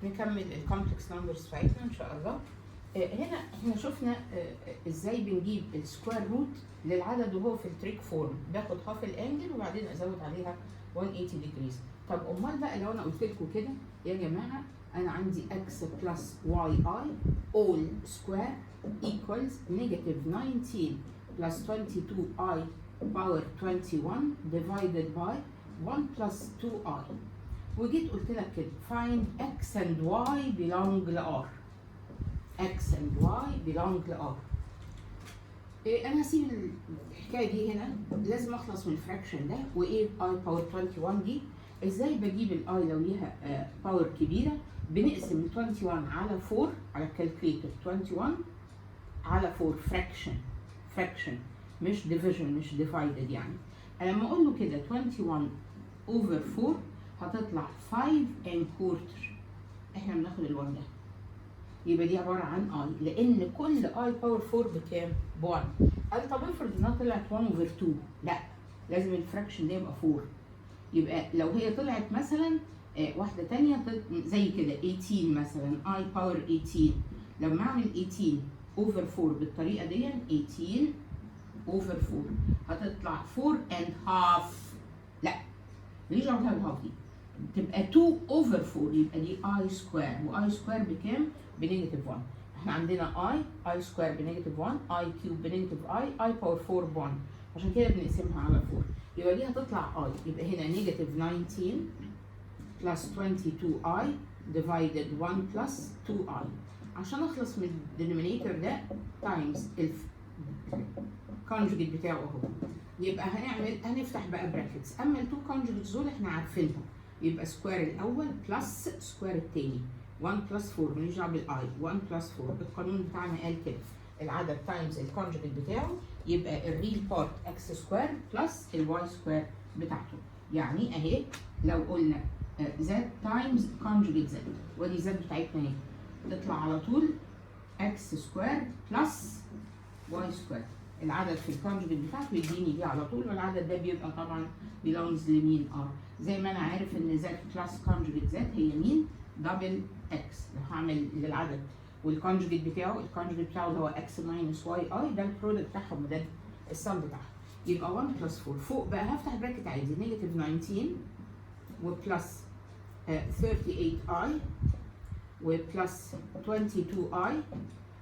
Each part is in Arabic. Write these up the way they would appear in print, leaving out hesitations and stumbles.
نكمل الكومبلكس نمبرز بتاعتنا ان شاء الله. هنا احنا شفنا ازاي بنجيب السكوير روت للعدد وهو في التريك فورم، باخد هاف الانجل وبعدين ازود عليها 180 ديجريز. طب امال بقى لو انا قلت لكم كده يا جماعه انا عندي x بلس y i all square equals negative 19 plus 22i power 21 divided by 1 plus 2i. وجيت قلت لك كده find x and y belong ل r. x and y belong ل r. انا هسيب الحكايه دي هنا، لازم اخلص من الفراكشن ده. وايه i باور 21 دي؟ ازاي بجيب الاي لو ليها باور كبيره؟ بنقسم ال 21 على 4 على الكالكوليتر، 21 على 4 فراكشن مش ديفيجن مش ديفايدد. يعني انا لما اقول له كده 21 اوفر 4 هتطلع 5 and quarter. احنا بناخد ال1 ده، يبقى دي عباره عن اي، لان كل اي باور 4 بكام؟ ب 1. قال طب افرض انها طلعت 1 اوفر 2، لا لازم الفراكشن ده يبقى 4. يبقى لو هي طلعت مثلا واحده ثانيه زي كده 18 مثلا اي باور 18، لما اعمل 18 اوفر 4 بالطريقه دي 18 اوفر 4 هتطلع 4 and half. لا ليش عملتها بالهاف دي؟ تبقى 2 اوفر 4، يبقى دي اي سكوير، واي سكوير بكام؟ بنيجاتيف 1. احنا عندنا اي سكوير بنيجاتيف 1، اي كيوب بنيجاتيف اي باور 4 ب 1، عشان كده بنقسمها على 4. يبقى دي هتطلع اي، يبقى هنا نيجاتيف 19 بلس 22i divided 1 بلس 2i. عشان اخلص من الدينومينيتور ده تايمز الكونجوجيت بتاعه اهو، يبقى هنفتح بقى براكتس. اما التو كونجوجيتس دول احنا عارفينهم، يبقى سكوير الاول بلس سكوير الثاني 1 بلس 4، ماليش دعوه بالاي، 1 بلس 4 القانون بتاعنا قال كده، العدد تايمز الكونجوجيت بتاعه، يبقى الريل بارت اكس سكوير بلس الواي سكوير بتاعته. يعني اهي لو قلنا زد تايمز كونجوجيت زد، ودي زد بتاعتنا اهي، تطلع على طول اكس سكوير بلس واي سكوير. العدد في الكونجوجيت بتاعته يديني دي على طول، والعدد ده بيبقى طبعا بيلونز لمين؟ ار. زي ما انا عارف ان زد بلس كونجوجيت زد هي مين؟ دبل اكس. لو هعمل للعدد والكونجوجيت بتاعه، الكونجوجيت بتاعه اللي هو اكس ماينس واي اي، ده البرودكت بتاعهم وده السم بتاعهم، يبقى 1 بلس 4. فوق بقى هفتح براكت عادي، نيجاتيف 19 وبلس 38i وبلس 22i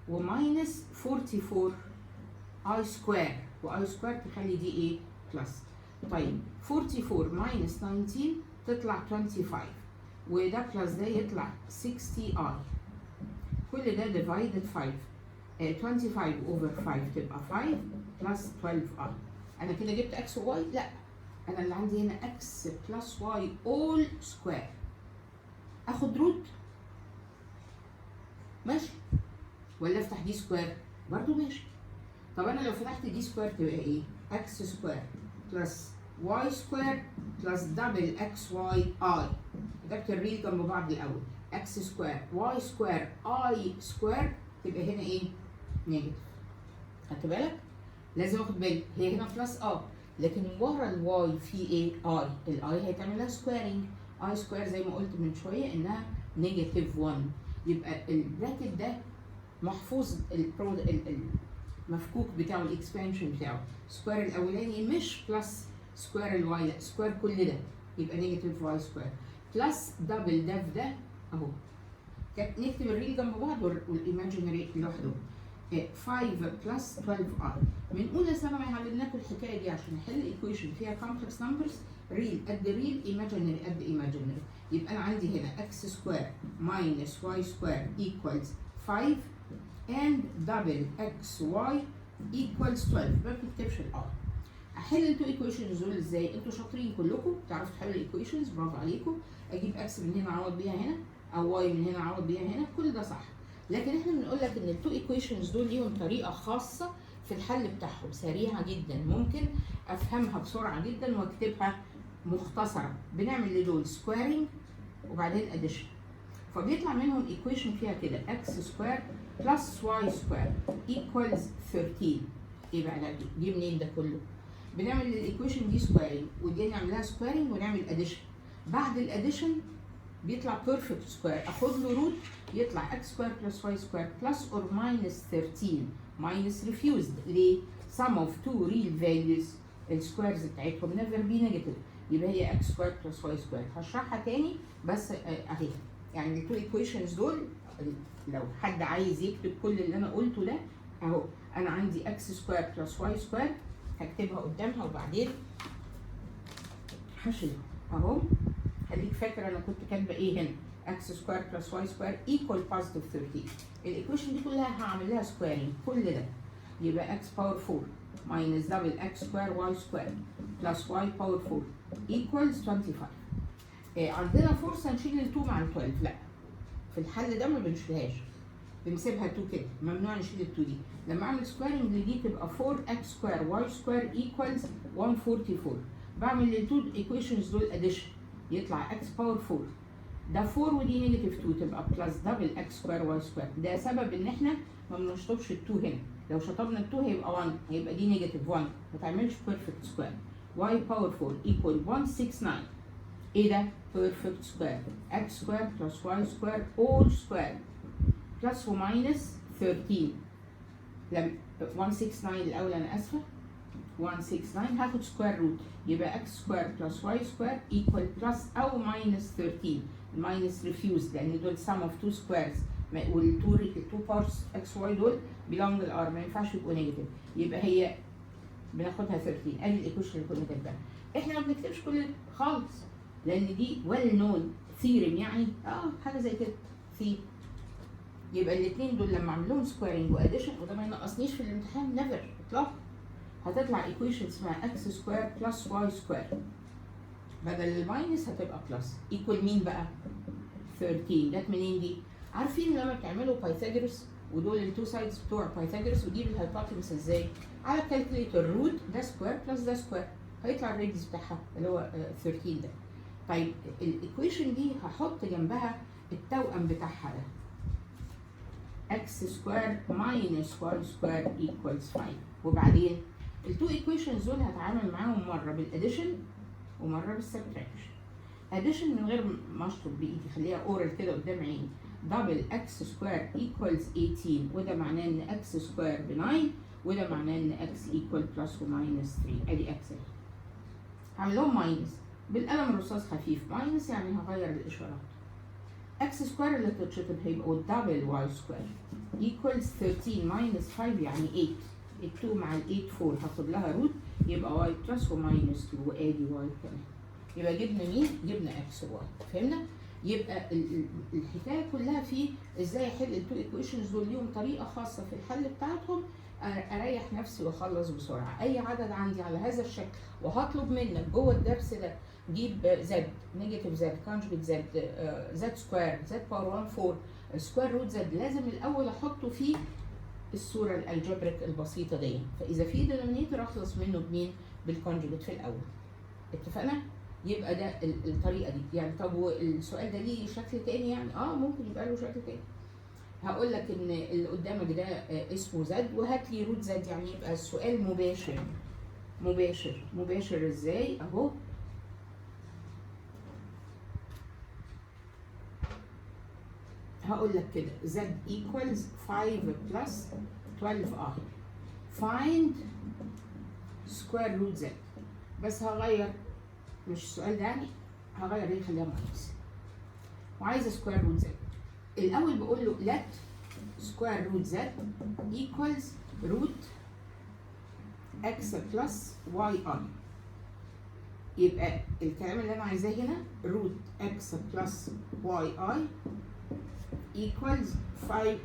وماينس 44i سكوير، واي سكوير تخلي دي ايه؟ بلس. طيب 44 ماينس 19 تطلع 25، وده بلس ده يطلع 60i، كل ده ديفايدد 5. 25 اوفر 5 تبقى 5 بلس 12i. انا كده جبت اكس وواي؟ لا، انا اللي عندي هنا اكس بلس واي اول سكوير. اخد روت ماشي، ولا افتح دي سكوير؟ برضو ماشي. طب انا لو فتحت دي سكوير تبقى ايه؟ اكس سكوير بلس واي سكوير بلس دبل اكس واي اي. كتبت الريل جنب بعض الاول، اكس سكوير واي سكوير اي سكوير، تبقى هنا ايه؟ نيجاتيف. خدت بالك؟ لازم اخد بالي هي هنا بلس لكن ورا الواي في ايه؟ اي. الاي هيتعمل لها سكويرنج، اي سكوير زي ما قلت من شويه انها نيجاتيف 1. يبقى البراكت ده محفوظ المفكوك بتاعه الاكسبانشن بتاعه، سكوير الاولاني مش بلس سكوير الواي، لا سكوير كل ده، يبقى نيجاتيف واي سكوير بلس دبل ده في ده اهو. نكتب الريل جنب بعض والايماجينري لوحده. 5 بلس 12i. من اولى ثانوي علمناكم الحكايه دي عشان نحل ايكويشن فيها كومبلكس نمبرز، ريل قد ريل، ايماجينري قد ايماجينري. يبقى انا عندي هنا اكس سكوير ماينس واي سكوير ايكوالز 5 and double xy equals 12. ما بنكتبش الار. احل التو ايكويشنز دول ازاي؟ انتوا شاطرين كلكم، بتعرفوا تحلوا الايكويشنز، برافو عليكم. اجيب اكس من هنا اعوض بيها هنا، او واي من هنا اعوض بيها هنا، كل ده صح. لكن احنا بنقول لك ان التو ايكويشنز دول ليهم طريقه خاصه في الحل بتاعهم، سريعه جدا، ممكن افهمها بسرعه جدا واكتبها مختصره. بنعمل لدول سكويرنج وبعدين اديشن، فبيطلع منهم ايكويشن فيها كده اكس سكوير بلس واي سكوير ايكوالز 13. ايه بقى دي منين ده كله؟ بنعمل الايكويشن دي سكويرنج ودي نعملها سكويرنج ونعمل اديشن. بعد الاديشن بيطلع بيرفكت سكوير، اخد له روت يطلع اكس سكوير بلس واي سكوير بلس اور ماينس 13 ماينس ريفيوزد. ليه؟ sum of two real values السكويرز بتاعتهم never be negative، يبقى هي اكس سكوير بلس واي سكوير. هشرحها تاني بس اهي. يعني التو ايكويشنز دول لو حد عايز يكتب كل اللي انا قلته ده اهو، انا عندي اكس سكوير بلس واي سكوير هكتبها قدامها وبعدين هشيلها اهو. خليك فاكر انا كنت كاتبه ايه هنا، اكس سكوير بلس واي سكوير ايكوال بوزيتيف 13. الايكويشن دي كلها هعمل لها سكويرنج كل ده، يبقى اكس باور 4 minus double x square y square plus y power 4 equals 25. عندنا فرصة نشيل ال 2 مع ال 12، لا في الحل ده ما بنشيلهاش، بنسيبها 2 كده، ممنوع نشيل ال 2 دي. لما اعمل سكويرنج لدي تبقى 4x square y square equals 144. بعمل ال 2 equations دول addition يطلع x power 4 ده 4 ودي نيجاتيف 2 تبقى بلس دبل x square y square. ده سبب ان احنا ما بنشطبش ال 2 هنا، لو شطبنا ال 2 هيبقى 1، هيبقى دي نيجاتيف 1 ما تعملش بيرفكت سكوير. y باور 4 equal 169. ايه ده؟ بيرفكت سكوير. x سكوير بلس y سكوير all سكوير بلس وماينس 13. لما 169 الاول انا اسفه 169 هاخد سكوير روت يبقى x سكوير بلس y سكوير equal بلس او ماينس 13. الماينس ريفيوز لان دول sum of two squares والتو بارتس اكس واي دول بيلونج للار ما ينفعش يبقوا نيجاتيف، يبقى هي بناخدها 13. ادي الايكويشن اللي كنا كاتباها. احنا ما بنكتبش كل خالص لان دي ويل نون ثيرم، يعني حاجه زي كده في. يبقى الاثنين دول لما اعمل لهم سكويرنج واديشن وده ما ينقصنيش في الامتحان نيفر اطلاقا، هتطلع ايكويشن اسمها اكس سكوير بلس واي سكوير بدل الماينس هتبقى بلس ايكوال مين بقى؟ 13. جت منين دي؟ عارفين لما بتعملوا بايثاغورس ودول التو سايدز بتوع بايثاغورس وتجيب الهايبوتنس ازاي؟ على الكالكوليتر روت ده سكوير بلس ده سكوير هيطلع الريديوس بتاعها اللي هو 13 ده. طيب الايكويشن دي هحط جنبها التوأم بتاعها ده اكس سكوير ماينس واي سكوير ايكوالز 5. وبعدين التو ايكويشنز دول هتعامل معاهم مره بالاديشن ومره بالسبتراكشن. اديشن من غير ما اشطب بايدي، خليها اورال كده قدام عيني. دبل اكس سكوير ايكوالز 18 وده معناه ان اكس سكوير ب 9 وده معناه ان اكس ايكوال بلس وماينس 3. ادي اكس اهي. هعمل لهم ماينس بالقلم الرصاص خفيف، ماينس يعني هغير الاشارات. اكس سكوير اللي تتشطب هيبقى دبل واي سكوير ايكوالز 13 ماينس 5 يعني 8. ال 2 مع ال 8 4 هاخد لها روت يبقى واي بلس وماينس 2 وادي واي كمان. يبقى جبنا مين؟ جبنا اكس واي. فهمنا؟ يبقى الحكايه كلها في ازاي احل التو ايكويشنز دول، ليهم طريقه خاصه في الحل بتاعتهم اريح نفسي واخلص بسرعه. اي عدد عندي على هذا الشكل وهطلب منك جوه الدرس ده جيب زد نيجاتيف زد كونجوجيت زد زد سكوير زد باور 1 4 سكوير روت زد، لازم الاول احطه في الصوره الالجبريك البسيطه دي. فاذا في دينومينيتور اخلص منه بمين؟ بالكونجوجيت في الاول. اتفقنا؟ يبقى ده الطريقه دي. يعني طب والسؤال ده ليه شكل تاني؟ يعني ممكن يبقى له شكل تاني. هقول لك ان اللي قدامك ده اسمه زد وهات لي روت زد، يعني يبقى السؤال مباشر. مباشر ازاي؟ اهو هقول لك كده زد ايكوالز 5 بلس 12 find سكوير روت زد. بس هغير، مش السؤال ده يعني هغير ايه، خليها ماينس وعايزه سكوير روت زد. الاول بقول له let سكوير روت زد equals روت x بلس y i. يبقى الكلام اللي انا عايزاه هنا روت x بلس y i equals 5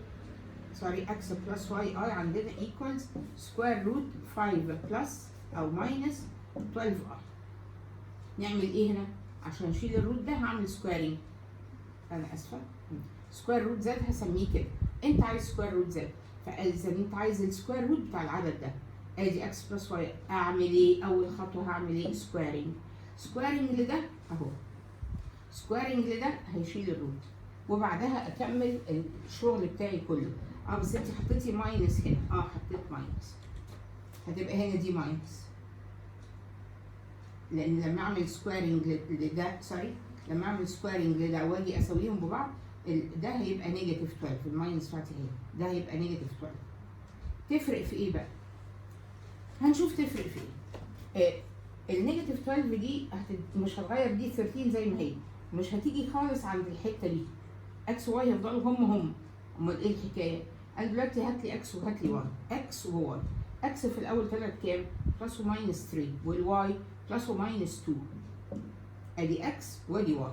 x بلس y i عندنا equals سكوير روت 5 بلس او ماينس 12 i. نعمل ايه هنا؟ عشان نشيل الروت ده هعمل سكويرنج. انا اسفه، سكوير روت زد هسميه كده. انت عايز سكوير روت زد، فاذا انت عايز السكوير روت بتاع العدد ده ادي اكس بلس واي، اعمل ايه؟ اول خطوه هعمل ايه؟ سكويرنج. سكويرنج لده اهو، سكويرنج لده هيشيل الروت وبعدها اكمل الشغل بتاعي كله. بس انت حطيتي ماينس هنا، حطيت ماينس، هتبقى هنا دي ماينس، لان لما اعمل سكويرنج لده لما اعمل سكويرنج لده واجي اسويهم ببعض ده هيبقى نيجاتيف 12، الماينس بتاعتي اهي، ده هيبقى نيجاتيف 12. تفرق في ايه بقى؟ هنشوف تفرق في ايه. النيجاتيف 12 دي مش هتغير، دي 13 زي ما هي، مش هتيجي خالص عند الحته دي. اكس وواي هيفضلوا هم. امال ايه الحكايه؟ قال دلوقتي هات لي اكس وهات لي واي، اكس وواي. اكس في الاول طلعت كام؟ بلس وماينس 3، والواي بلس وماينس 2. ادي اكس وادي واي.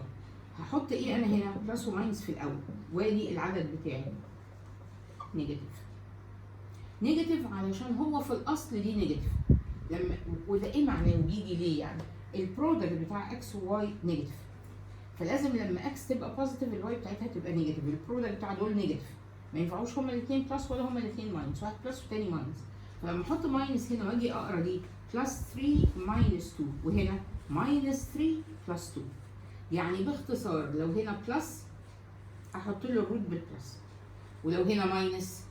هحط ايه انا هنا؟ بلس وماينس في الاول، وادي العدد بتاعي نيجاتيف علشان هو في الاصل دي نيجاتيف. لما وده ايه معناه وبيجي ليه؟ يعني البرودكت بتاع اكس وواي نيجاتيف، فلازم لما اكس تبقى بوزيتيف الواي بتاعتها تبقى نيجاتيف. البرودكت بتاع دول نيجاتيف، ما ينفعوش هما الاثنين بلس ولا هما الاثنين ماينس، واحد بلس والتاني ماينس. فلما احط ماينس هنا واجي اقرا دي بلس 3 ماينس 2، وهنا ماينس 3 بلس 2. يعني باختصار لو هنا بلس احط له الروت بالبلس، ولو هنا ماينس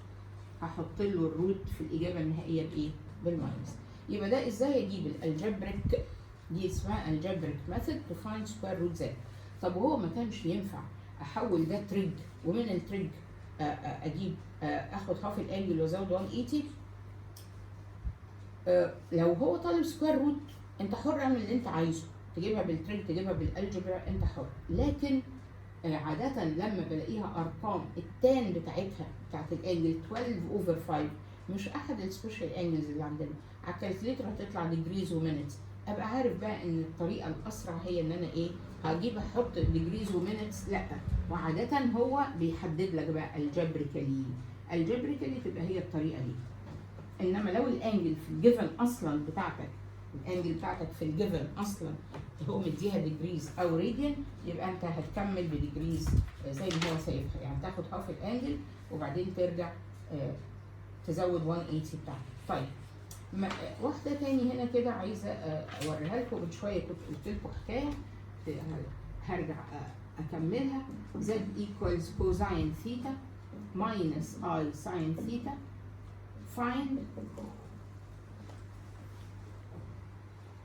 هحط له الروت في الاجابه النهائيه بايه؟ بالماينس. يبقى ده ازاي اجيب الالجبريك، دي اسمها الجبريك ميثود تو فايند سكوير روت زد. طب وهو ما كانش ينفع احول ده تريج، ومن التريج اجيب اخد هاف الانجل وازود 180؟ لو هو طالب سكوير روت انت حر اعمل اللي انت عايزه، تجيبها بالتريج تجيبها بالالجبرا انت حر. لكن عادة لما بلاقيها ارقام التان بتاعتها بتاعت الانجل 12 اوفر 5، مش احد السبيشال انجلز اللي عندنا، على الكالكليتر هتطلع ديجريز ومينتس، ابقى عارف بقى ان الطريقه الاسرع هي ان انا ايه؟ هجيب احط ديجريز ومينتس؟ لا، وعادة هو بيحدد لك بقى الجبريكالي تبقى هي الطريقه دي. انما لو الانجل في الجيفن اصلا بتاعتك، الانجل بتاعتك في الجيفن اصلا هو مديها ديجريز او راديان، يبقى انت هتكمل بديجريز زي ما هو سايبها، يعني تاخد هاف الانجل وبعدين ترجع تزود 180 بتاعتك. طيب واحده تاني هنا كده عايزه اوريها لكم. من شويه كنت قلت لكم حكايه هرجع اكملها. z equals cosine theta minus I sin theta. Find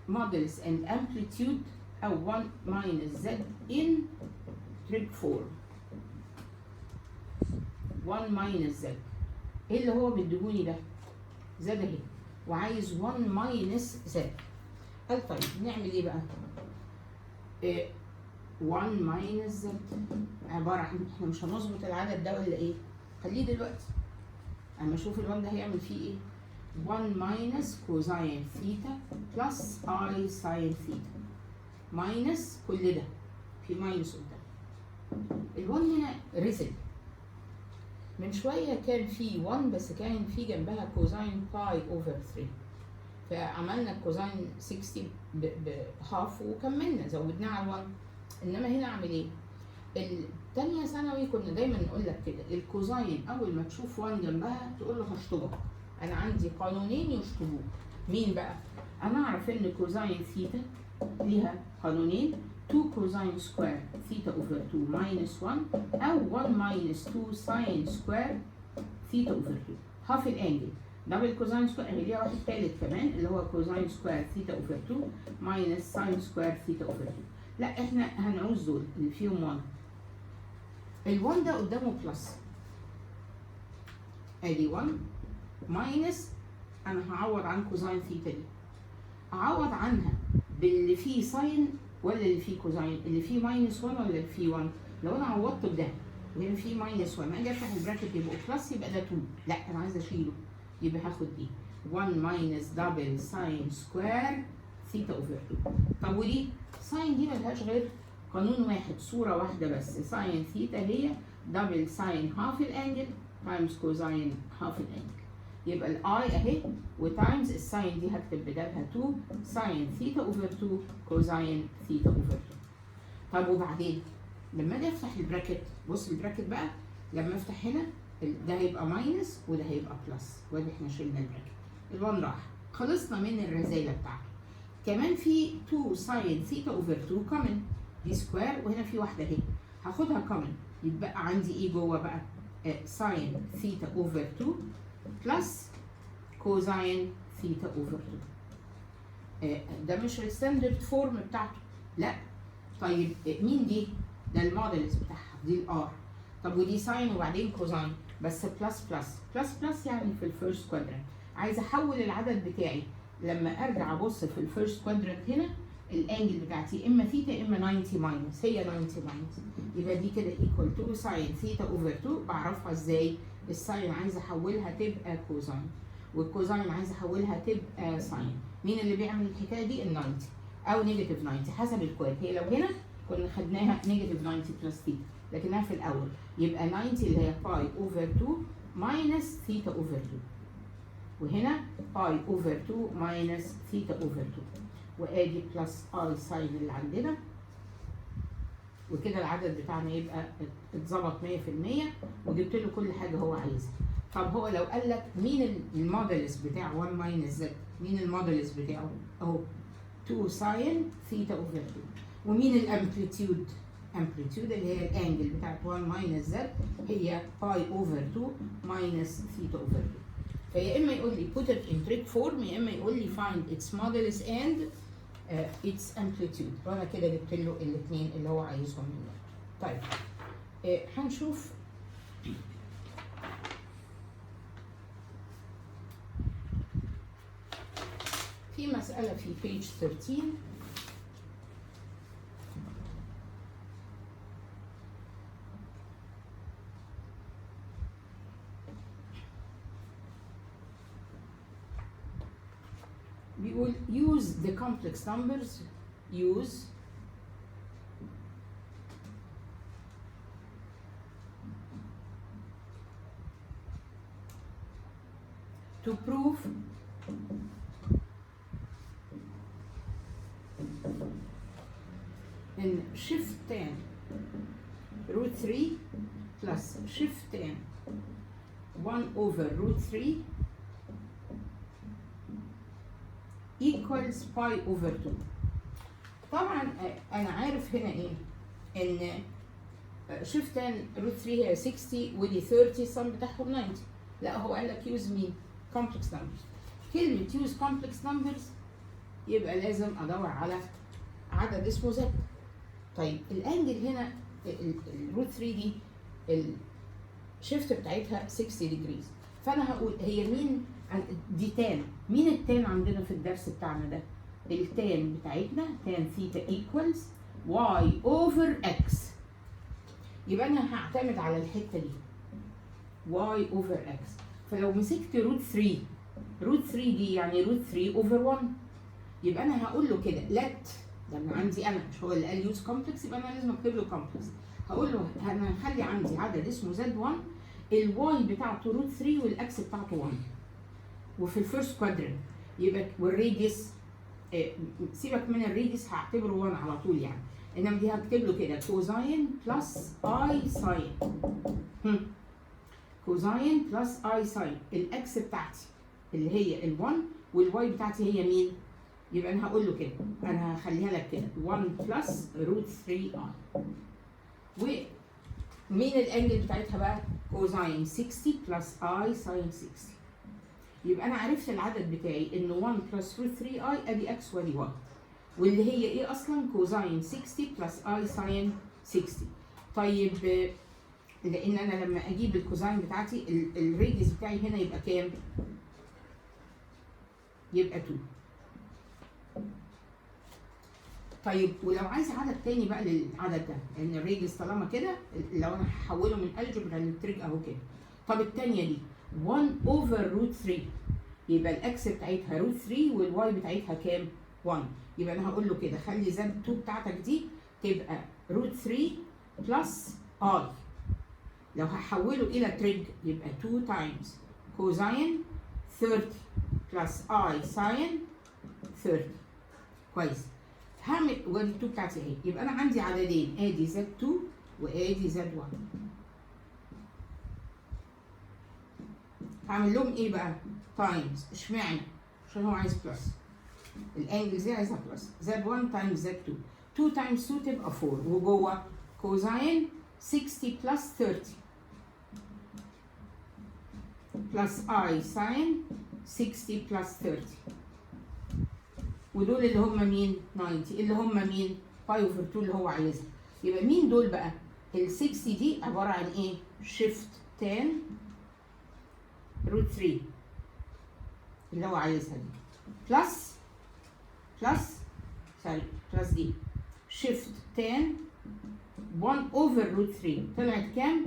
modulus and amplitude أو 1 minus z in trig form. 1 minus z ايه اللي هو بيديهوني ده؟ z اهي، وعايز 1 minus z. قال طيب نعمل ايه بقى؟ 1 minus z عبارة عن، احنا مش هنظبط العدد ده ولا ايه؟ خليه دلوقتي اما اشوف ال1 ده هيعمل فيه ايه. 1 minus cosine theta plus I sin theta minus كل ده في ماينس قدام. ال1 هنا ريزل، من شويه كان في 1 بس كان في جنبها كوزاين باي اوفر 3، فعملنا الكوزاين 60 بهاف وكملنا زودناه على 1. انما هنا اعمل ايه؟ التانية ثانوي كنا دايما نقول لك كده، الكوزاين اول ما تشوف 1 جنبها تقول له هشطبك. انا عندي قانونين يشطبوك. مين بقى؟ انا اعرف ان كوزاين ثيتا ليها قانونين، 2 كوزاين سكوير ثيتا اوفر 2 ماينس 1 او 1 ماينس 2 ساين سكوير ثيتا اوفر 2. هاف الانجل دبل كوزاين سكوير، هي ليها واحد ثالث كمان اللي هو كوزاين سكوير ثيتا اوفر 2 ماينس ساين سكوير ثيتا اوفر 2. لا احنا هنعوز دول اللي فيهم 1. ال1 ده قدامه بلس، ادي 1 ماينس، انا هعوض عن كوزاين ثيتا دي، اعوض عنها باللي فيه ساين ولا اللي فيه كوزاين؟ اللي فيه ماينس 1 ولا اللي فيه 1؟ لو انا عوضت بده وهنا فيه ماينس 1 اجي افتح البراكت يبقوا بلس يبقى ده 2، لا انا عايزه اشيله، يبقى هاخد دي 1 ماينس دبل ساين سكوير ثيتا اوفر 2. طب ودي ساين دي ملهاش غير قانون واحد، صوره واحده بس، ساين ثيتا هي دبل ساين هاف الانجل تايمز كوزاين هاف الانجل. يبقى الاي اهي وتايمز الساين دي هكتب بدالها 2 ساين ثيتا اوفر 2 كوزاين ثيتا اوفر 2. طب وبعدين لما اجي افتح البراكت، بص البراكت بقى لما افتح هنا ده هيبقى ماينس وده هيبقى بلس، وادي احنا شلنا البراكت، ال1 راح، خلصنا من الرزاله بتاعته. كمان في 2 ساين ثيتا اوفر 2 كومن، دي سكوير وهنا في واحده اهي هاخدها كومن، يتبقى عندي ايه جوه بقى؟ ساين ثيتا اوفر 2 بلس كوزاين ثيتا اوفر 2. ده مش الستاندرد فورم بتاعته، لا طيب مين دي؟ ده المودلز بتاعها، دي الار. طب ودي ساين وبعدين كوزاين، بس بلس بلس بلس بلس يعني في الفيرست كوادرنت. عايزه احول العدد بتاعي لما ارجع ابص في الفيرست كوادرنت هنا، الانجل بتاعتي اما ثيتا اما 90 ماينس، هي 90 ماينس. يبقى دي كده ايكوال تو ساين ثيتا اوفر 2. بعرفها ازاي؟ الساين عايزه احولها تبقى كوزاين، والكوزاين عايزه احولها تبقى ساين. مين اللي بيعمل الحكايه دي؟ ال 90 او نيجاتيف 90 حسب الكواد. هي لو هنا كنا خدناها نيجاتيف 90 بلس ثيتا، لكنها في الاول يبقى 90 اللي هي باي اوفر 2 ماينس ثيتا اوفر 2، وهنا باي اوفر 2 ماينس ثيتا اوفر 2، وادي بلس اي ساين اللي عندنا. وكده العدد بتاعنا يبقى اتظبط 100% وجبت له كل حاجه هو عايزها. طب هو لو قال لك مين المودلس بتاع 1 ماينس زد؟ مين المودلس بتاعه؟ اهو 2 ساين ثيتا اوفر 2. ومين الامبليتيود؟ امبليتيود اللي هي الانجل بتاعت 1 ماينس زد هي باي اوفر 2 ماينس ثيتا اوفر 2. فيا اما يقول لي put it in trig form، يا اما يقول لي find its modulus and its amplitude. وانا كده جبت له الاثنين اللي هو عايزهم مني. طيب هنشوف في مسألة في page 13. بيقول use the complex numbers, use to prove in shift tan root 3 plus shift tan 1 over root 3 equals pi over 2. طبعا انا عارف هنا ايه؟ ان شيفت تان روت 3 هي 60 ودي 30 الصم بتاعهم 90. لا هو قال لك يوز مين؟ كومبلكس نمبرز. كلمه يوز كومبلكس نمبرز يبقى لازم ادور على عدد اسمه زد. طيب الانجل هنا الروت 3 دي الشيفت بتاعتها 60 ديجريز، فانا هقول هي مين؟ دي تان. مين التان عندنا في الدرس بتاعنا ده؟ التان بتاعتنا تان ثيتا ايكوالز واي اوفر اكس. يبقى انا هعتمد على الحته دي واي اوفر اكس. فلو مسكت روت 3، روت 3 دي يعني روت 3 اوفر 1، يبقى انا هقول له كده لت، لما عندي انا مش هو اللي قال يوز كومبلكس يبقى انا لازم اكتب له كومبلكس. هقول له انا هخلي عندي عدد اسمه زد 1، الواي بتاعته روت 3 والاكس بتاعته 1، وفي الفيرست كوادرنت يبقى والراديوس سيبك من الراديوس هعتبره 1 على طول يعني، انما دي هكتب له كده كوزاين بلس اي ساين. كوزاين بلس اي ساين. الاكس بتاعتي اللي هي ال1 والواي بتاعتي هي مين؟ يبقى انا هقول له كده، انا هخليها لك كده 1 بلس روت 3 اي. ومين الانجل بتاعتها بقى؟ كوزاين 60 بلس اي ساين 60. يبقى انا عرفت العدد بتاعي انه 1 بلس روت 3 اي ادي اكس وادي واي، واللي هي ايه اصلا؟ كوزاين 60 بلس اي ساين 60. طيب لان انا لما اجيب الكوزاين بتاعتي الراديوس بتاعي هنا يبقى كام؟ يبقى 2. طيب ولو عايز عدد تاني بقى للعدد ده، لان الراديوس طالما كده لو انا هحوله من الجبرا للتريج اهو كده. طب التانيه دي 1 اوفر روت 3، يبقى الاكس بتاعتها روت 3 والواي بتاعتها كام؟ 1. يبقى انا هقول له كده خلي زد 2 بتاعتك دي تبقى روت 3 بلس اي. لو هحوله الى تريج يبقى 2 تايمز كوزاين 30 بلس اي ساين 30. كويس. هعمل وادي 2 بتاعتي اهي، يبقى انا عندي عددين، ادي زد 2 وادي زد 1. هعمل لهم ايه بقى؟ تايمز. اشمعنى؟ عشان هو عايز بلس. الانجل دي عايزها بلس. زد 1 تايمز زد 2. 2 تايمز 2 تبقى 4، وجوه كوزاين 60 بلس 30 بلس اي ساين 60 بلس 30. ودول اللي هم مين؟ 90. اللي هم مين؟ باي اوفر 2 اللي هو عايزها. يبقى مين دول بقى؟ ال 60 دي عباره عن ايه؟ شيفت 10 روت 3 اللي هو عايزها دي، بلس بلس دي شيفت 10 1 اوفر روت 3 طلعت كام؟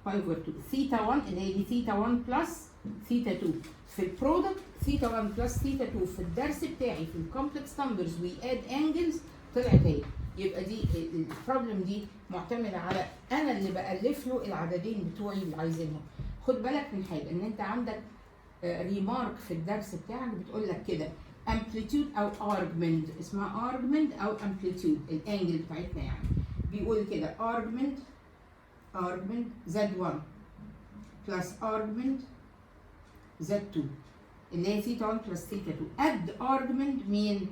باي اوفر 2 ثيتا 1 اللي هي دي ثيتا 1 بلس ثيتا 2 في البرودكت ثيتا 1 بلس ثيتا 2 في الدرس بتاعي في الكومبلكس نمبرز وي اد انجلز طلعت اهي. يبقى دي البروبلم دي معتمده على انا اللي بالف له العددين بتوعي اللي عايزينهم. خد بالك من حاجه، ان انت عندك ريمارك في الدرس بتاعك بتقول لك كده امبليتيود او ارجمنت، اسمها ارجمنت او امبليتيود الانجل بتاعتنا يعني. بيقول كده ارجمنت Z1 بلس ارجمنت Z2 اللي هي ثيتا 1 بلس ثيتا 2 اد ارجمنت مين؟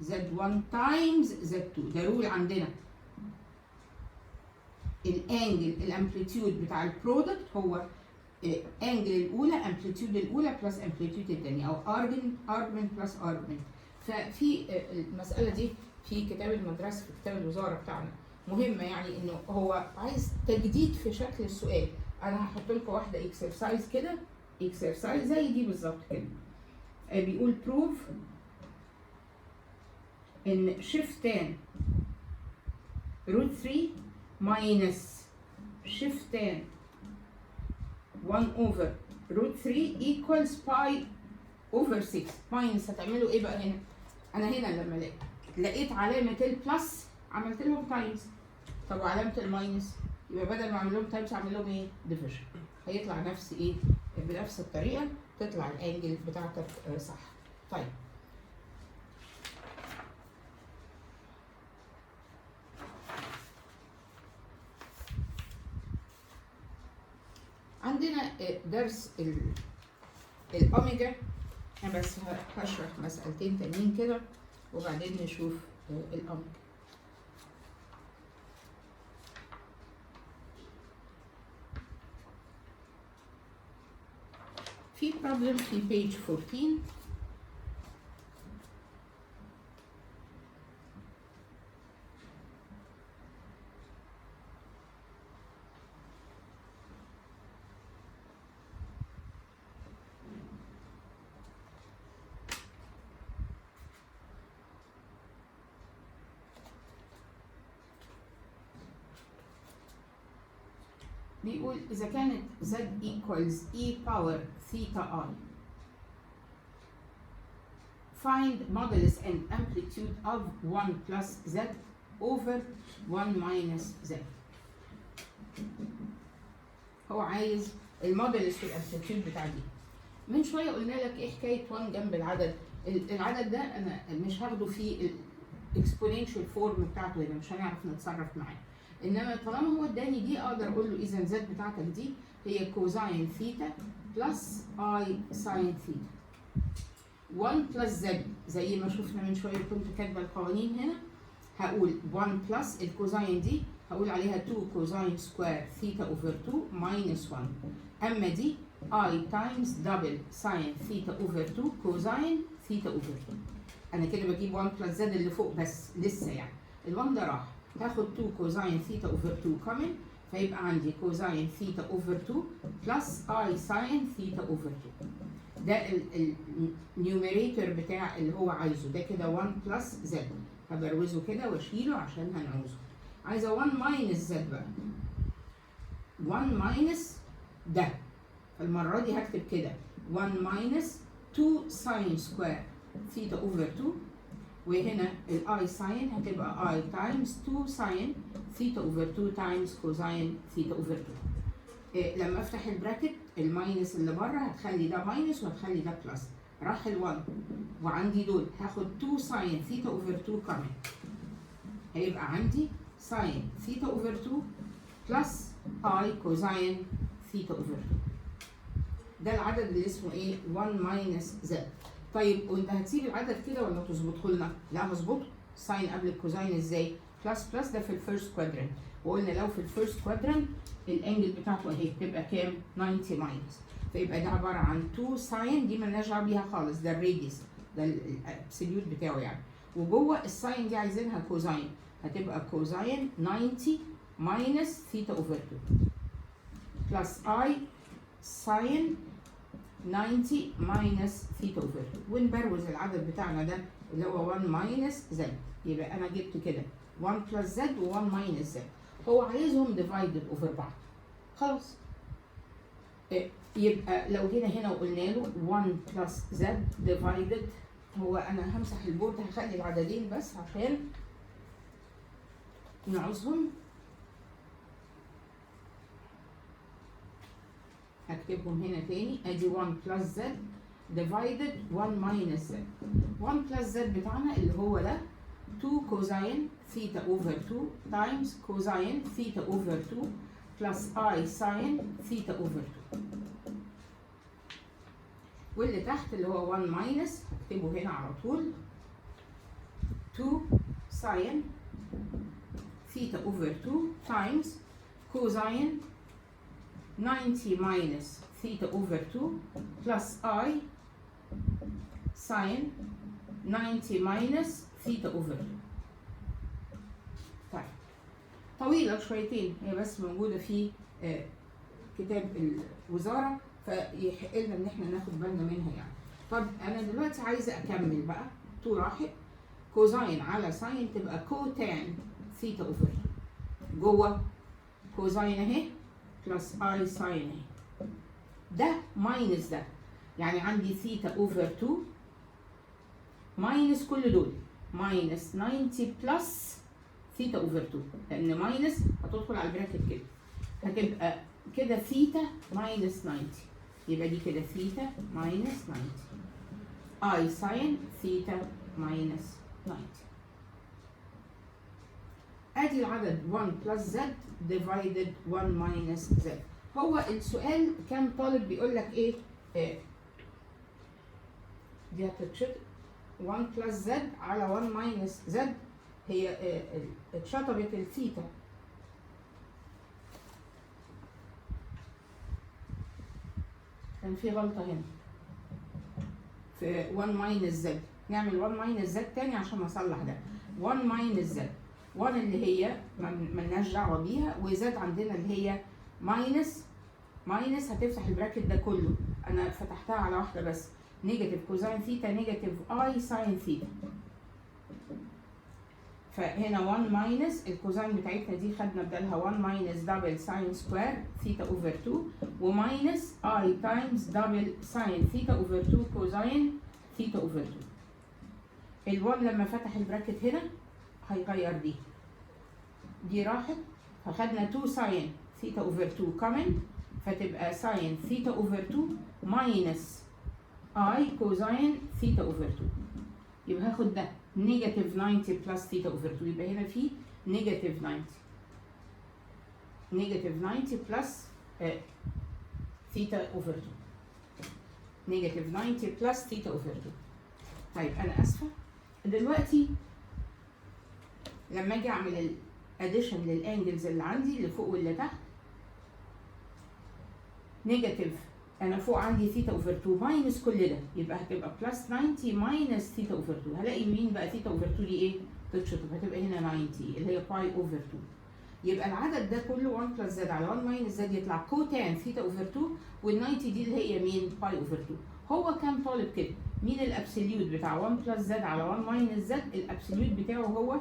Z1 تايمز Z2. ده رول عندنا. الانجل الامبليتيود بتاع البرودكت هو انجل الاولى امبليتيود الاولى بلس امبليتيود الثانيه او ارجمنت بلس ارجمنت. ففي المساله دي في كتاب المدرسه في كتاب الوزاره بتاعنا مهمه، يعني انه هو عايز تجديد في شكل السؤال. انا هحط لكم واحده اكسرسايز كده، اكسرسايز زي دي بالظبط كده. بيقول بروف ان شيفت 10 روت 3 ماينس شيفت 10 1 over root 3 equals pi over 6 minus. هتعملوا ايه بقى هنا؟ انا هنا لما لقيت علامة البلس عملت لهم تايمز. طب وعلامة الماينس؟ يبقى بدل ما اعمل لهم تايمز اعمل لهم ايه؟ ديفيجن. هيطلع نفس ايه؟ بنفس الطريقة تطلع الانجل بتاعتك صح. طيب عندنا درس الأوميجا. أنا بس هشرح مسألتين تانيين كده وبعدين نشوف الأوميجا. في problem في page 14 بيقول إذا كانت Z equals E power theta I find modulus and amplitude of 1 plus Z over 1 minus Z. هو عايز المودلس والامبليتيود بتاع دي. من شوية قلنا لك ايه حكاية 1 جنب العدد. العدد ده أنا مش هاخده في الاكسبوننشال فورم بتاعته هنا، مش هنعرف نتصرف معاه. انما طالما هو اداني دي اقدر اقول له اذا زد بتاعتك دي هي كوزاين ثيتا بلس اي ساين ثيتا. 1 بلس زد زي ما شفنا من شويه كنت كاتبه القوانين هنا. هقول 1 بلس الكوزاين دي هقول عليها 2 كوزاين سكوير ثيتا اوفر 2 ماينس 1. اما دي اي تايمز دبل ساين ثيتا اوفر 2 كوزاين ثيتا اوفر 2. انا كده بجيب 1 بلس زد اللي فوق بس لسه يعني ال1 ده راح. هاخد 2 كوزاين ثيتا اوفر 2 كومن فيبقى عندي كوزاين ثيتا اوفر 2 بلس اي ساين ثيتا اوفر 2. ده النيوميريتور بتاع اللي هو عايزه ده كده 1 بلس زد. هبروزه كده واشيله عشان هنعوزه. عايزه 1 ماينس زد بقى. 1 ماينس ده فالمره دي هكتب كده 1 ماينس 2 ساين سكوير ثيتا اوفر 2 وهنا الاي ساين هتبقى اي تايمز 2 ساين ثيتا اوفر 2 تايمز كوزاين ثيتا اوفر 2. لما افتح البراكت الماينس اللي بره هتخلي ده ماينس وهتخلي ده بلس. راح ال1 وعندي دول هاخد 2 ساين ثيتا اوفر 2 كمان هيبقى عندي ساين ثيتا اوفر 2 بلس اي كوزاين ثيتا اوفر 2. ده العدد اللي اسمه ايه؟ 1 ماينس زد. طيب وانت هتسيب العدد كده ولا تظبطه لنا؟ لا هظبطه. ساين قبل الكوزاين ازاي؟ بلس بلس ده في الفيرست كوادرنت، وقلنا لو في الفيرست كوادرنت الانجل بتاعته اهي بتبقى كام؟ 90 ماينس. فيبقى ده عباره عن 2 ساين دي مالناش دعوه بيها خالص، ده الراديوس ده الابسوليوت بتاعه يعني. وجوه الساين دي عايزينها كوزاين هتبقى كوزاين 90 ماينس ثيتا اوفر 2 بلس اي ساين 90 ماينس ثيتا اوفر 2 ونبروز العدد بتاعنا ده اللي هو 1 ماينس زد. يبقى انا جبت كده 1 بلس زد و1 ماينس زد. هو عايزهم ديفايدد اوفر بعض. خلاص. يبقى لو جينا هنا وقلنا له 1 بلس زد ديفايدد، هو انا همسح البورد، هخلي العددين بس عشان نعوزهم. هكتبهم هنا تاني. ادي 1 بلس زد ديفايدد 1 ماينس زد. 1 بلس زد بتاعنا اللي هو ده 2 كوزاين ثيتا اوفر 2 تايمز كوزاين ثيتا اوفر 2 بلس اي ساين ثيتا اوفر 2. واللي تحت اللي هو 1 ماينس هكتبه هنا على طول 2 ساين ثيتا اوفر 2 تايمز كوزاين 90 ماينس ثيتا اوفر 2 بلس اي ساين 90 ماينس ثيتا اوفر 2. طيب طويلة شويتين، هي بس موجودة في كتاب الوزارة، فيحق لنا ان احنا ناخد بالنا منها يعني. طب انا دلوقتي عايزة اكمل بقى طول راحت. كوزاين على ساين تبقى كوتان ثيتا اوفر 2 جوه كوزاين اهي بلس اي ساين اهي. ده ماينس ده، يعني عندي ثيتا اوفر 2 ماينس كل دول ماينس 90 بلس ثيتا اوفر 2، لان ماينس هتدخل على البراكت كده، هتبقى كده ثيتا ماينس 90. يبقى دي كده ثيتا ماينس 90 اي ساين ثيتا ماينس 90. ادي العدد 1 بلس زد ديفايدد 1 ماينس زد. هو السؤال كان طالب بيقول لك ايه؟ دي هتتشطب 1 بلس زد على 1 ماينس زد، هي اتشطبت الثيتا. كان في غلطة هنا في 1 ماينس زد، نعمل 1 ماينس زد تاني عشان اصلح ده. 1 ماينس زد، 1 اللي هي ملناش دعوة بيها، وزد عندنا اللي هي ماينس هتفتح البراكت ده كله، انا فتحتها على واحدة بس، نيجاتيف كوزاين ثيتا نيجاتيف اي ساين ثيتا. فهنا 1 ماينس الكوزاين بتاعتنا دي خدنا بدالها 1 ماينس دبل ساين سكوير ثيتا اوفر 2 وماينس اي تايمز دبل ساين ثيتا اوفر 2 كوزاين ثيتا اوفر 2. ال1 لما فتح البراكت هنا هيغير دي راحت، فخدنا 2 ساين ثيتا اوفر 2 كومن، فتبقى ساين ثيتا اوفر 2 ماينس اي كوزاين ثيتا اوفر 2. يبقى هاخد ده نيجاتيف 90 بلس ثيتا اوفر 2، يبقى هنا في نيجاتيف 90 بلس ثيتا اوفر 2، نيجاتيف 90 بلس ثيتا اوفر 2. طيب انا اسفه، دلوقتي لما اجي اعمل الاديشن للانجلز اللي عندي اللي فوق واللي تحت، نيجاتيف انا فوق عندي ثيتا اوفر 2 ماينس كل ده، يبقى هتبقى بلس 90 ماينس ثيتا اوفر 2. هلاقي مين بقى ثيتا اوفر 2 دي ايه؟ تتشطب، هتبقى هنا 90 اللي هي باي اوفر 2. يبقى العدد ده كله 1 بلس زد على 1 ماينس زد يطلع كوتان ثيتا اوفر 2، وال 90 دي اللي هي مين؟ باي اوفر 2. هو كان طالب كده، مين الابسوليوت بتاع 1 بلس زد على 1 ماينس زد؟ الابسوليوت بتاعه هو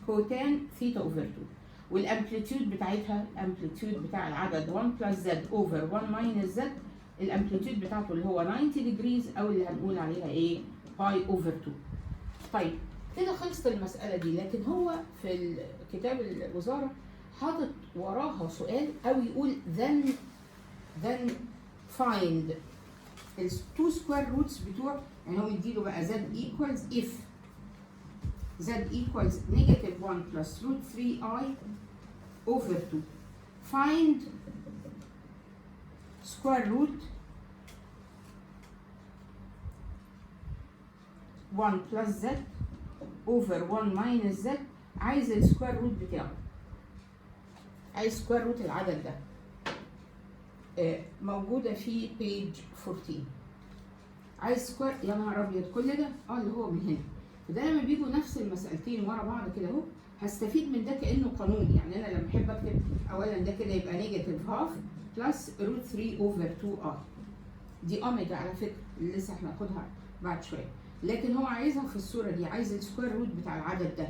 كوتان ثيتا اوفر 2، والامبليتيود بتاعتها الامبليتيود بتاع العدد 1 بلس زد اوفر 1 ماينس زد، الامبليتيود بتاعته اللي هو 90 ديجريز او اللي هنقول عليها ايه؟ باي اوفر 2. طيب كده خلصت المساله دي، لكن هو في كتاب الوزاره حاطط وراها سؤال او يقول then find التو سكوير روتس بتوع، يعني هو مديله بقى z equals if z equals negative 1 plus root 3i over 2. Find square root 1 plus z over 1 minus z. عايز السكوير روت بتاعه، عايز سكوير روت العدد ده. موجودة في page 14. عايز سكوير، يا نهار أبيض كل ده؟ اللي هو من هنا. فده لما بيجوا نفس المسألتين ورا بعض كده اهو هستفيد من ده كأنه قانون. يعني انا لما احب اكتب اولا ده كده يبقى نيجاتيف هاف بلس روت 3 اوفر 2 ار. دي اوميجا على فكره اللي لسه هناخدها بعد شويه، لكن هو عايزها في الصوره دي، عايز السكوير روت بتاع العدد ده.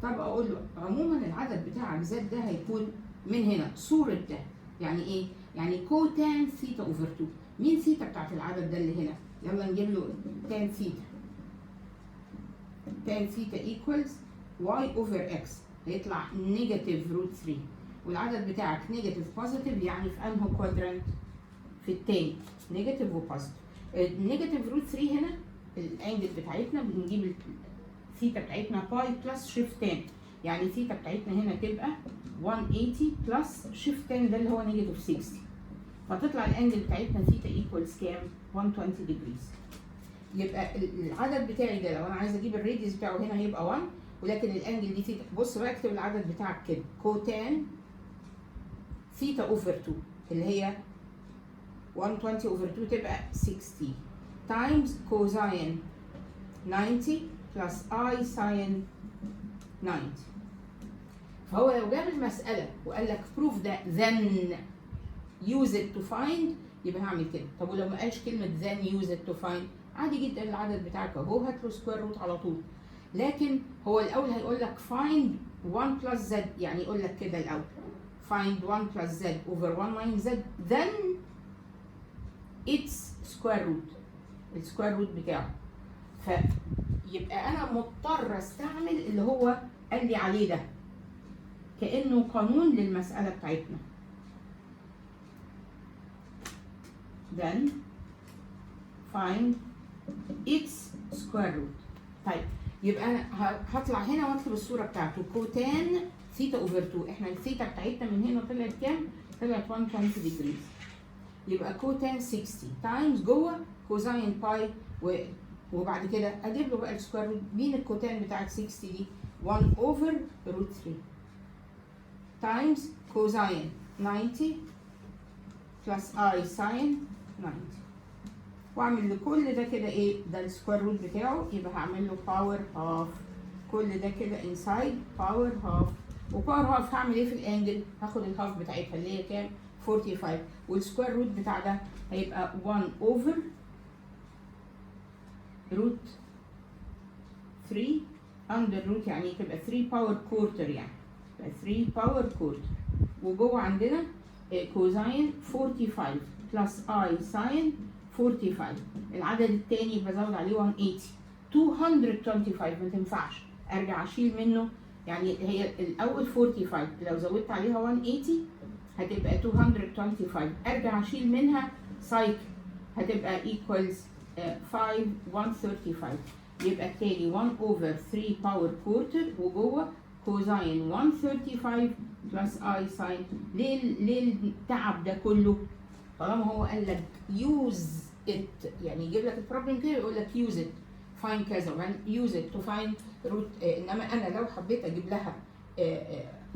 طب اقول له عموما العدد بتاعك زد ده هيكون من هنا صوره ده. يعني ايه؟ يعني كوتان ثيتا اوفر 2. مين ثيتا بتاعت العدد ده اللي هنا؟ يلا نجيب له تان ثيتا. تان ثيتا ايكوالز واي اوفر اكس، هيطلع نيجاتيف روت 3. والعدد بتاعك نيجاتيف بوزيتيف، يعني في انهي كوادرانت؟ في التاني، نيجاتيف وبوزيتيف. النيجاتيف روت 3 هنا الانجل بتاعتنا بنجيب الثيتا بتاعتنا باي بلس شيفت 10، يعني الثيتا بتاعتنا هنا تبقى 180 بلس شيفت 10 ده اللي هو نيجاتيف 60. فتطلع الانجل بتاعتنا ثيتا ايكوالز كام؟ 120 ديجريز. يبقى العدد بتاعي ده لو انا عايزه اجيب الراديوس بتاعه هنا هيبقى 1، ولكن الانجل دي ثيتا. بص بقى اكتب العدد بتاعك كده، كوتان ثيتا اوفر 2 اللي هي 120 اوفر 2 تبقى 60 تايمز كوزاين 90 بلس اي ساين 90. فهو لو جاب المسألة وقال لك proof ده then use it to find يبقى هعمل كده. طب ولو ما قالش كلمة then use it to find عادي جدا، العدد بتاعك اهو هات له سكوير روت على طول. لكن هو الأول هيقول لك find 1 plus z، يعني يقول لك كده الأول find 1 plus z over 1 minus z then its square root، السكوير روت بتاعه. فيبقى أنا مضطر استعمل اللي هو قال لي عليه ده كأنه قانون للمسألة بتاعتنا. then find its square root. طيب يبقى انا هطلع هنا واكتب الصوره بتاعته كوتان ثيتا اوفر 2. احنا الثيتا بتاعتنا من هنا طلعت كام؟ طلعت 120 ديجريز. يبقى كوتان 60 تايمز جوه كوزاين باي وبعد كده اجيب له بقى السكوير روت. مين الكوتان بتاعت 60 دي؟ 1 اوفر روت 3 تايمز كوزاين 90 بلس اي ساين 90. واعمل لكل ده كده ايه؟ ده السكوير روت بتاعه، يبقى هعمل له باور هاف. كل ده كده انسايد باور هاف. وباور هاف هعمل ايه في الانجل؟ هاخد الهاف بتاعتها اللي هي كام؟ 45. والسكوير روت بتاع ده هيبقى 1 اوفر روت 3 اندر روت، يعني تبقى 3 باور كورتر، يعني تبقى 3 باور كورتر. وجوه عندنا كوزاين 45 بلس اي ساين 45. العدد الثاني بزود عليه 180. 225 ما تنفعش ارجع اشيل منه، يعني هي الاول 45 لو زودت عليها 180 هتبقى 225، ارجع اشيل منها سايكل هتبقى equals 5 135. يبقى التالي 1 over 3 باور كورتر وجوه كوزاين 135 بلس اي ساين. ليه التعب ده كله؟ طالما هو قال لك يوز ات، يعني يجيب لك البروبلم كده يقول لك يوز ات فاين كذا وبعدين يوز ات تو فاين روت. انما انا لو حبيت اجيب لها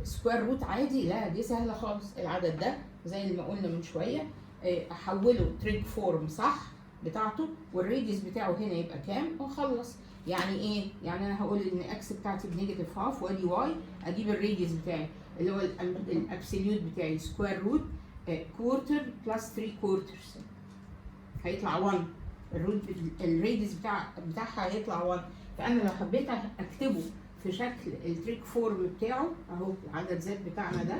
سكوير روت عادي، لا دي سهله خالص. العدد ده زي ما قلنا من شويه احوله تريك فورم صح بتاعته، والريديوس بتاعه هنا يبقى كام واخلص. يعني ايه؟ يعني انا هقول ان اكس بتاعتي بنيجاتيف هاف وادي واي، اجيب الريديوس بتاعي اللي هو الابسوليوت بتاعي سكوير روت كورتر بلس 3 كورترز هيطلع 1. الروت الريديوس بتاعها هيطلع 1. فانا لو حبيت اكتبه في شكل التريك فورم بتاعه اهو، العدد زد بتاعنا ده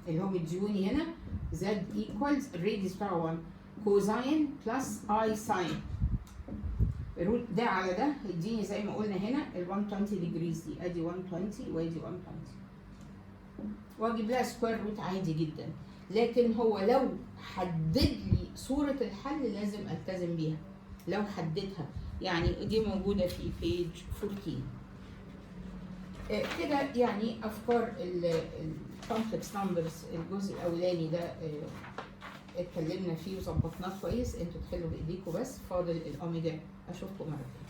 اللي هو مديوني هنا زد ايكوالز الريديوس بتاعه 1 كوزاين بلس اي ساين. الروت ده على ده يديني زي ما قلنا هنا ال 120 ديجريز دي، ادي 120 وادي 120، واجيب لها سكوير روت عادي جدا. لكن هو لو حدد لي صورة الحل لازم التزم بيها لو حددها، يعني دي موجودة في بيج 14 كده. يعني افكار الكومبلكس نمبرز الجزء الاولاني ده اتكلمنا فيه وظبطناه كويس. انتوا تحلوا بايديكم بس، فاضل الاوميجا. اشوفكم مرة تانية.